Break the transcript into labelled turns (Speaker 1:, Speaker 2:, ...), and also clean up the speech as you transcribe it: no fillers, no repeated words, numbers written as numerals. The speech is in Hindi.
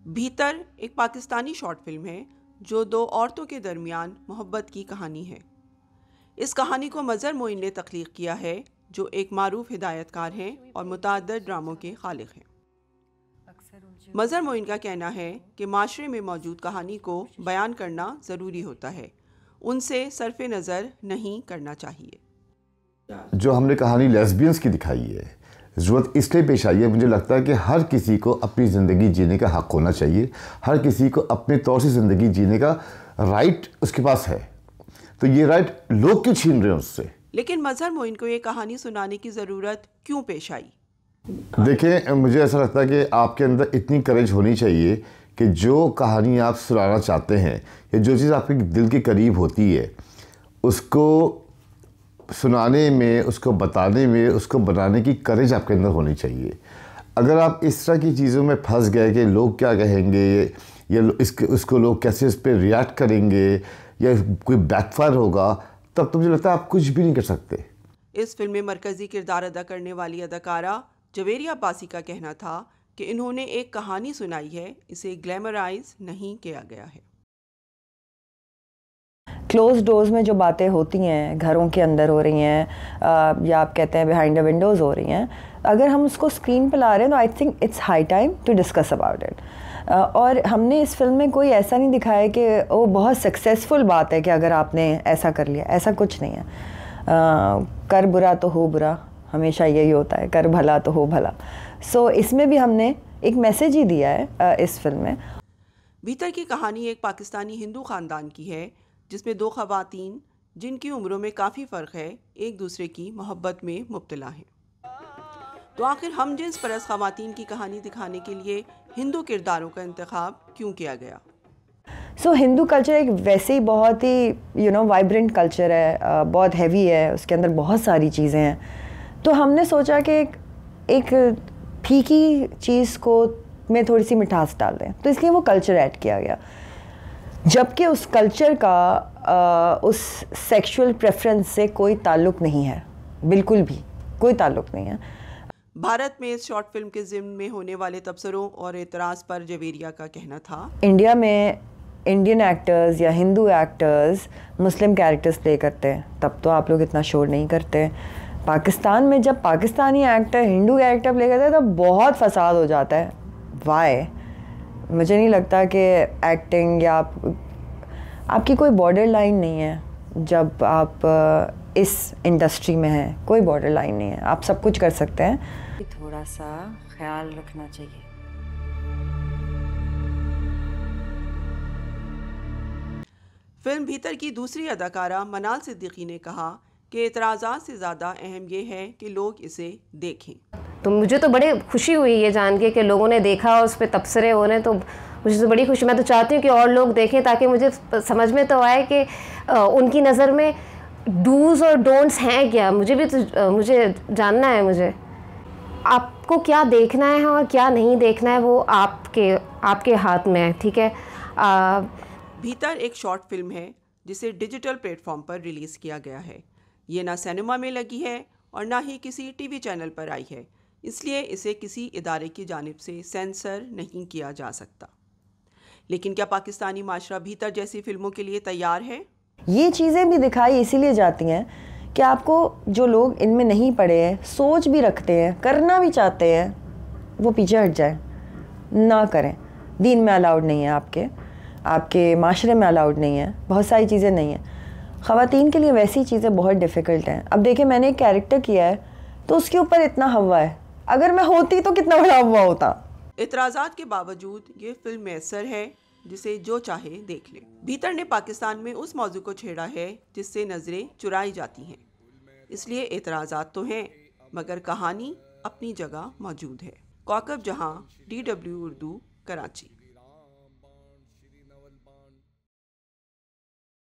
Speaker 1: भीतर एक पाकिस्तानी शॉर्ट फिल्म है जो दो औरतों के दरमियान मोहब्बत की कहानी है। इस कहानी को मज़हर मोइन ने तख्लीक किया है, जो एक मारूफ हिदायतकार हैं और मुतअद्दिद ड्रामों के खालिक हैं। मज़हर मोइन का कहना है कि माशरे में मौजूद कहानी को बयान करना ज़रूरी होता है, उनसे सरफ़े नज़र नहीं करना चाहिए।
Speaker 2: जो हमने कहानी लेस्बियंस की दिखाई है, ज़रूरत इसलिए पेश आई है, मुझे लगता है कि हर किसी को अपनी ज़िंदगी जीने का हक़ होना चाहिए। हर किसी को अपने तौर से ज़िंदगी जीने का राइट उसके पास है, तो ये राइट लोग क्यों छीन रहे हैं उससे?
Speaker 1: लेकिन मज़हर मोइन को ये कहानी सुनाने की ज़रूरत क्यों पेश आई?
Speaker 2: देखें, मुझे ऐसा लगता है कि आपके अंदर इतनी करेज होनी चाहिए कि जो कहानी आप सुनाना चाहते हैं या जो चीज़ आपके दिल के करीब होती है, उसको सुनाने में, उसको बताने में, उसको बनाने की करेज आपके अंदर होनी चाहिए। अगर आप इस तरह की चीज़ों में फंस गए कि लोग क्या कहेंगे या उसको लोग कैसे उस पर रिएक्ट करेंगे या कोई बैकफायर होगा, तब तो मुझे लगता है आप कुछ भी नहीं कर सकते।
Speaker 1: इस फिल्म में मरकज़ी किरदार अदा करने वाली अदाकारा जवेरिया अब्बासी का कहना था कि इन्होंने एक कहानी सुनाई है, इसे ग्लैमराइज नहीं किया गया है।
Speaker 3: क्लोज डोर्स में जो बातें होती हैं, घरों के अंदर हो रही हैं या आप कहते हैं बिहाइंड द विंडोज़ हो रही हैं, अगर हम उसको स्क्रीन पर ला रहे हैं तो I think it's high time to discuss about it. और हमने इस फिल्म में कोई ऐसा नहीं दिखाया कि वो बहुत सक्सेसफुल बात है कि अगर आपने ऐसा कर लिया, ऐसा कुछ नहीं है। कर बुरा तो हो बुरा, हमेशा यही होता है, कर भला तो हो भला। सो इसमें भी हमने एक मैसेज ही दिया है इस फिल्म में।
Speaker 1: भीतर की कहानी एक पाकिस्तानी हिंदू ख़ानदान की है जिसमें दो ख़वातीन, जिनकी उम्रों में काफ़ी फ़र्क है, एक दूसरे की मोहब्बत में मुब्तला हैं। तो आखिर हम जिन्स परस्त ख़वातीन की कहानी दिखाने के लिए हिंदू किरदारों का इंतखाब क्यों किया गया?
Speaker 3: हिंदू कल्चर एक वैसे ही बहुत ही वाइब्रेंट कल्चर है, बहुत हैवी है, उसके अंदर बहुत सारी चीज़ें हैं। तो हमने सोचा कि एक फीकी चीज़ को में थोड़ी सी मिठास डाल दें, तो इसलिए वो कल्चर ऐड किया गया। जबकि उस कल्चर का उस सेक्सुअल प्रेफरेंस से कोई ताल्लुक़ नहीं है, बिल्कुल भी कोई ताल्लुक़ नहीं है।
Speaker 1: भारत में इस शॉर्ट फिल्म के ज़िम्न में होने वाले तबसरों और एतराज़ पर जवेरिया का कहना था,
Speaker 3: इंडिया में इंडियन एक्टर्स या हिंदू एक्टर्स मुस्लिम कैरेक्टर्स प्ले करते हैं, तब तो आप लोग इतना शोर नहीं करते। पाकिस्तान में जब Pakistani actor Hindu character play करते हैं तब बहुत फसाद हो जाता है। वाई? मुझे नहीं लगता कि एक्टिंग या आपकी कोई बॉर्डर लाइन नहीं है। जब आप इस इंडस्ट्री में हैं, कोई बॉर्डर लाइन नहीं है, आप सब कुछ कर सकते हैं।
Speaker 4: थोड़ा सा ख्याल रखना चाहिए।
Speaker 1: फिल्म भीतर की दूसरी अदाकारा मनाल सिद्दीकी ने कहा कि एतराज़ात से ज़्यादा अहम ये है कि लोग इसे देखें।
Speaker 5: तो मुझे तो बड़ी खुशी हुई ये जान के कि लोगों ने देखा और उस पर तबसरे हो रहे हैं, तो मुझे तो बड़ी खुशी। मैं तो चाहती हूँ कि और लोग देखें ताकि मुझे समझ में तो आए कि उनकी नज़र में डूज़ और डोंट्स हैं क्या। मुझे भी तो मुझे जानना है। मुझे आपको क्या देखना है और क्या नहीं देखना है वो आपके हाथ में है, ठीक है।
Speaker 1: भीतर एक शॉर्ट फिल्म है जिसे डिजिटल प्लेटफॉर्म पर रिलीज़ किया गया है। ये ना सिनेमा में लगी है और ना ही किसी टीवी चैनल पर आई है, इसलिए इसे किसी इदारे की जानिब से सेंसर नहीं किया जा सकता। लेकिन क्या पाकिस्तानी माशरा भीतर जैसी फिल्मों के लिए तैयार है?
Speaker 3: ये चीज़ें भी दिखाई इसीलिए जाती हैं कि आपको जो लोग इनमें नहीं पढ़े हैं, सोच भी रखते हैं, करना भी चाहते हैं, वो पीछे हट जाए, ना करें। दीन में अलाउड नहीं है, आपके माशरे में अलाउड नहीं है, बहुत सारी चीज़ें नहीं हैं। ख़वातीन के लिए वैसी चीज़ें बहुत डिफ़िकल्ट हैं। अब देखिए, मैंने एक कैरेक्टर किया है तो उसके ऊपर इतना हवा है, अगर मैं होती तो कितना बड़ा हवा होता।
Speaker 1: इतराज़ात के बावजूद ये फिल्म मैसर है, जिसे जो चाहे देख ले। भीतर ने पाकिस्तान में उस मौजू को छेड़ा है जिससे नज़रें चुराई जाती हैं, इसलिए एतराज़ात तो हैं, मगर कहानी अपनी जगह मौजूद है। कौकब जहां, DW उर्दू, कराची।